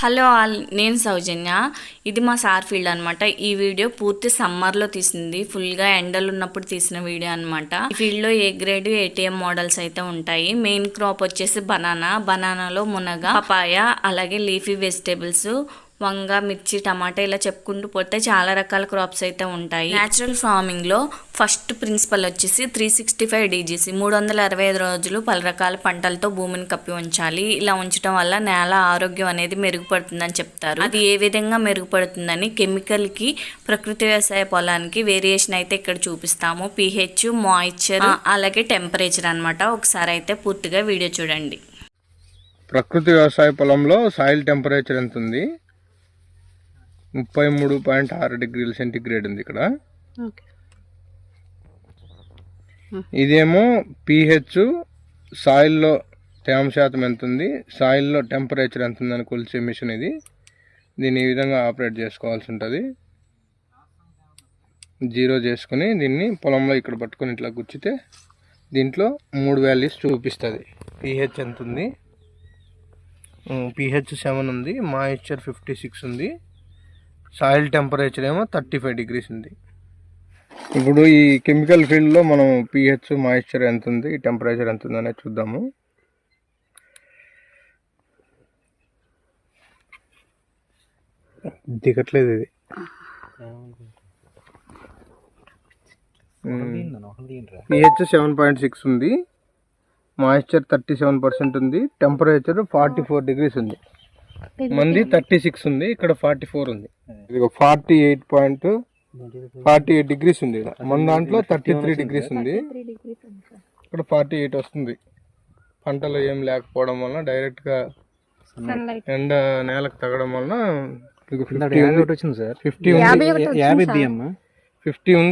Hello all, నేను సౌజన్య. ఇది మా సార్ ఫీల్డ్ అనమాట. ఈ వీడియో పూర్తి సమ్మర్లో తీసింది, ఫుల్గా ఎండలు ఉన్నప్పుడు తీసిన వీడియో అనమాట. ఈ ఫీల్డ్లో ఏ గ్రేడ్ ఏటీఎం మోడల్స్ అయితే ఉంటాయి. మెయిన్ క్రాప్ వచ్చేసి బనానాలో మునగ, పపాయ, అలాగే లీఫీ వెజిటేబుల్స్, వంగ, మిర్చి, టమాటా ఇలా చెప్పుకుంటూ పోతే చాలా రకాల క్రాప్స్ అయితే ఉంటాయి. న్యాచురల్ ఫార్మింగ్ లో ఫస్ట్ ప్రిన్సిపల్ వచ్చేసి 365 DGC 365 రోజులు పలు రకాల పంటలతో భూమిని కప్పి ఉంచాలి. ఇలా ఉంచడం వల్ల నేల ఆరోగ్యం అనేది మెరుగుపడుతుందని చెప్తారు. అది ఏ విధంగా మెరుగుపడుతుందని కెమికల్ కి ప్రకృతి వ్యవసాయ పొలానికి వేరియేషన్ అయితే ఇక్కడ చూపిస్తాము. pH, మాయిశ్చర్, అలాగే టెంపరేచర్ అన్నమాట. ఒకసారి అయితే పూర్తిగా వీడియో చూడండి. ప్రకృతి వ్యవసాయ పొలంలో సాయిల్ టెంపరేచర్ ఎంత ఉంది? 33.6 డిగ్రీల సెంటీగ్రేడ్ ఉంది ఇక్కడ. ఇదేమో pH, సాయిల్లో తేమ శాతం ఎంత ఉంది, సాయిల్లో టెంపరేచర్ ఎంత ఉందని కొలిచే మిషన్ ఇది. దీన్ని ఈ విధంగా ఆపరేట్ చేసుకోవాల్సి ఉంటుంది. 0 చేసుకుని దీన్ని పొలంలో ఇక్కడ పట్టుకొని ఇట్లా గుచ్చితే దీంట్లో 3 వాల్యూస్ చూపిస్తుంది. pH ఎంత ఉంది, pH 7 ఉంది, మాయిశ్చర్ 56 ఉంది, సాయిల్ టెంపరేచర్ ఏమో 35 డిగ్రీస్ ఉంది. ఇప్పుడు ఈ కెమికల్ ఫీల్డ్లో మనం pH, మాయిశ్చర్ ఎంత ఉంది, టెంపరేచర్ ఎంత ఉంది అనేది చూద్దాము. దిగట్లేదు ఇది. pH 7.6 ఉంది, మాయిశ్చర్ 37% ఉంది, టెంపరేచర్ 44 డిగ్రీస్ ఉంది. మంది 36 ఉంది, ఇక్కడ 44 ఉంది. ఇది 48 డిగ్రీస్ ఉంది. మన దాంట్లో 33 డిగ్రీస్ ఉంది, ఇక్కడ 48 వస్తుంది. పంటలు ఏం లేకపోవడం వలన డైరెక్ట్గా ఎండ నేలకు తగ్గడం వలన 50 ఉంది.